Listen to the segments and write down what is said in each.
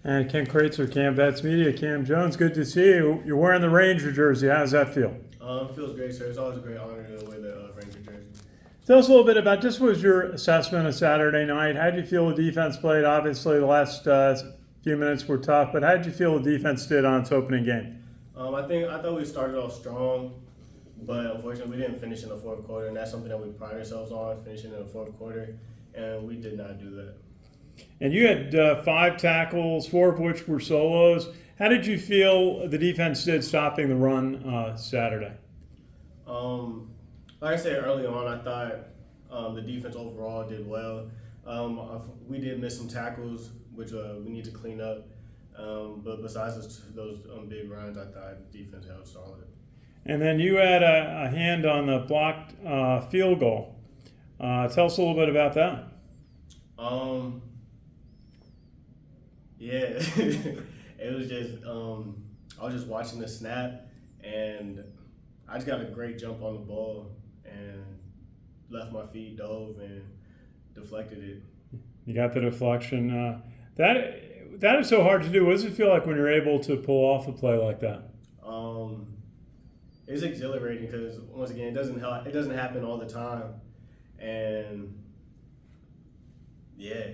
And Ken Kraetzer, CaMMVetsMedia. Cam Jones, good to see you. You're wearing the Ranger jersey. How does that feel? It feels great, sir. It's always a great honor to wear the Ranger jersey. Tell us a little bit about, just was your assessment of Saturday night. How did you feel the defense played? Obviously, the last few minutes were tough, but how did you feel the defense did on its opening game? I thought we started off strong, but unfortunately we didn't finish in the fourth quarter, and that's something that we pride ourselves on, finishing in the fourth quarter, and we did not do that. And you had 5 tackles, 4 of which were solos. How did you feel the defense did stopping the run Saturday? Like I said early on, I thought the defense overall did well. We did miss some tackles, which we need to clean up. But besides those big runs, I thought defense held solid. And then you had a hand on the blocked field goal. Tell us a little bit about that. Yeah, it was just I was just watching the snap, and I just got a great jump on the ball and left my feet, dove, and deflected it. You got the deflection. That is so hard to do. What does it feel like when you're able to pull off a play like that? It's exhilarating because once again, it doesn't happen all the time, and yeah.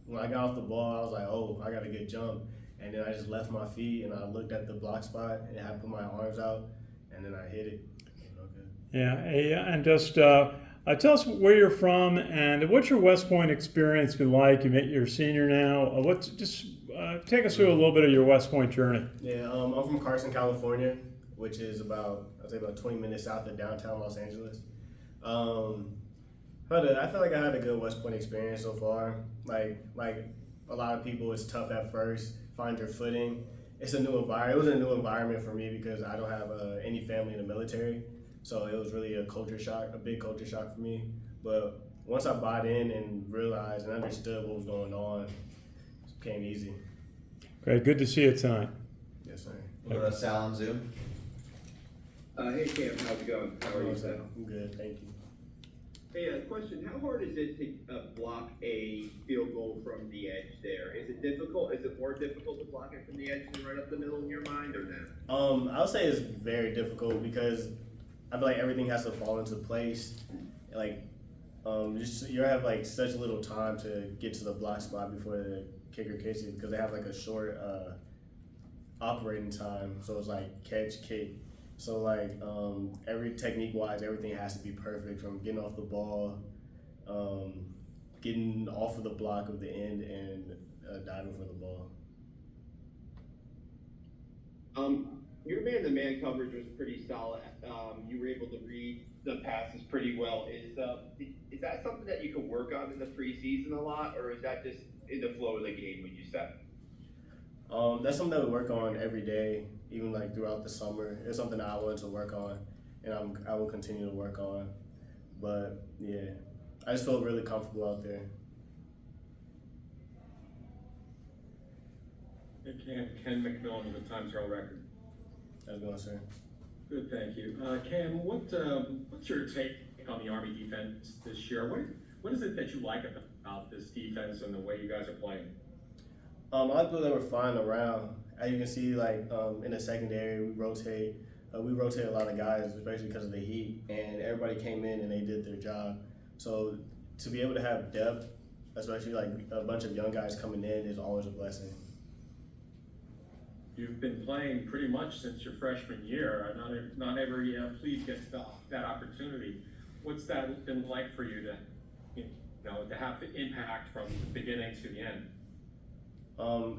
When I got off the ball, I was like, oh, I got a good jump. And then I just left my feet, and I looked at the block spot, and I put my arms out, and then I hit it. Okay. Yeah, and just tell us where you're from and what's your West Point experience been like? You're a senior now. Take us through a little bit of your West Point journey. Yeah, I'm from Carson, California, which is about 20 minutes south of downtown Los Angeles. But I feel like I had a good West Point experience so far. Like a lot of people, it's tough at first, find your footing. It's a new environment. It was a new environment for me because I don't have any family in the military. So it was really a big culture shock for me. But once I bought in and realized and understood what was going on, it became easy. Great, good to see you tonight. Yes, sir. We'll go to Sal on Zoom. Hey Cam, how's it going? How are you, Sal? I'm good, thank you. Hey, question. How hard is it to block a field goal from the edge there? Is it difficult? Is it more difficult to block it from the edge than right up the middle in your mind, or no? I would say it's very difficult because I feel like everything has to fall into place. Like, you have like such little time to get to the block spot before the kicker kicks it because they have like a short operating time. So it's like catch, kick. So like every technique wise, everything has to be perfect from getting off the ball, getting off of the block of the end, and diving for the ball. Your man-to-man coverage was pretty solid. You were able to read the passes pretty well. Is that something that you can work on in the preseason a lot, or is that just in the flow of the game when you set? That's something that we work on every day, even like throughout the summer. It's something that I wanted to work on, and I will continue to work on. But yeah, I just feel really comfortable out there. Hey, Ken McMillan with the Times Herald Record. How's it going, sir? Good, thank you. Cam, what's your take on the Army defense this year? What is it that you like about this defense and the way you guys are playing? I like that they were flying around. As you can see, like in the secondary, we rotate a lot of guys, especially because of the heat, and everybody came in and they did their job. So to be able to have depth, especially like a bunch of young guys coming in, is always a blessing. You've been playing pretty much since your freshman year. Not every plebe gets that opportunity. What's that been like for you to have the impact from the beginning to the end?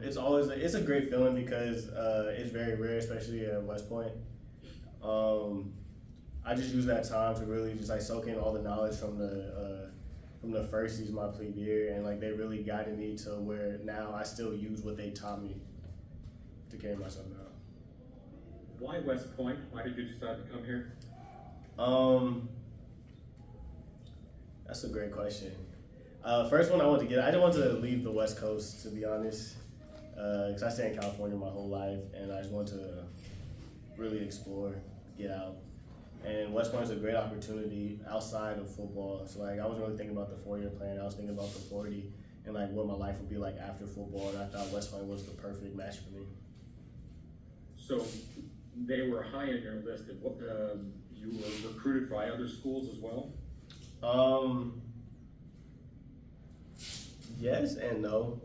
It's a great feeling because it's very rare, especially at West Point. I just use that time to really just like soak in all the knowledge from the first season of my plebe year, and like they really guided me to where now I still use what they taught me to carry myself out. Why West Point? Why did you decide to come here? That's a great question. First one I just wanted to leave the West Coast, to be honest, because I stayed in California my whole life, and I just wanted to really explore, get out. And West Point is a great opportunity outside of football. So like I wasn't really thinking about the 4-year plan. I was thinking about the 40, and like what my life would be like after football. And I thought West Point was the perfect match for me. So they were high on your list. And what, you were recruited by other schools as well? Yes and no.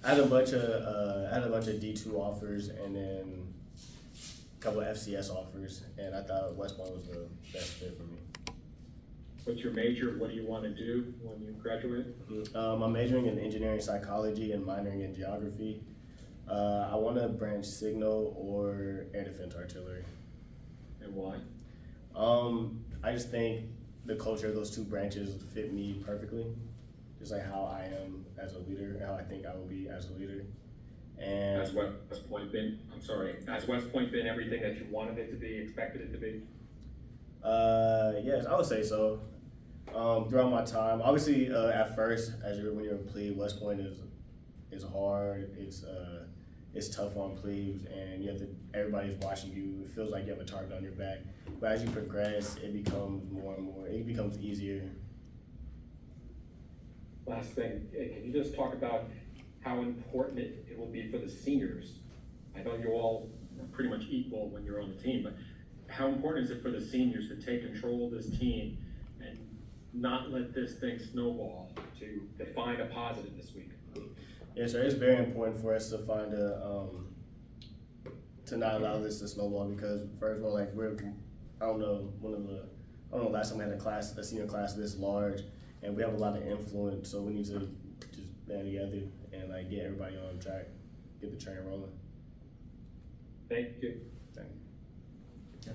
I had a bunch of D2 offers and then a couple of FCS offers, and I thought West Point was the best fit for me. What's your major? What do you want to do when you graduate? I'm majoring in engineering psychology and minoring in geography. I want to branch signal or air defense artillery. And why? I just think the culture of those two branches fit me perfectly. Just like how I am as a leader, how I think I will be as a leader. And Has West Point been, has West Point been everything that you wanted it to be, expected it to be? yes, I would say so. Throughout my time, obviously, at first, when you're a plebe, West Point is hard. It's tough on plebes, and everybody's watching you. It feels like you have a target on your back. But as you progress, it becomes more and more. It becomes easier. Last thing, can you just talk about how important it will be for the seniors? I know you all are pretty much equal when you're on the team, but how important is it for the seniors to take control of this team and not let this thing snowball, to find a positive this week? Yes, sir. It's very important for us to find to not allow this to snowball, because first of all, like I don't know last time we had a senior class this large, and we have a lot of influence, so we need to just band together and like get everybody on track, get the train rolling. Thank you. Thank you.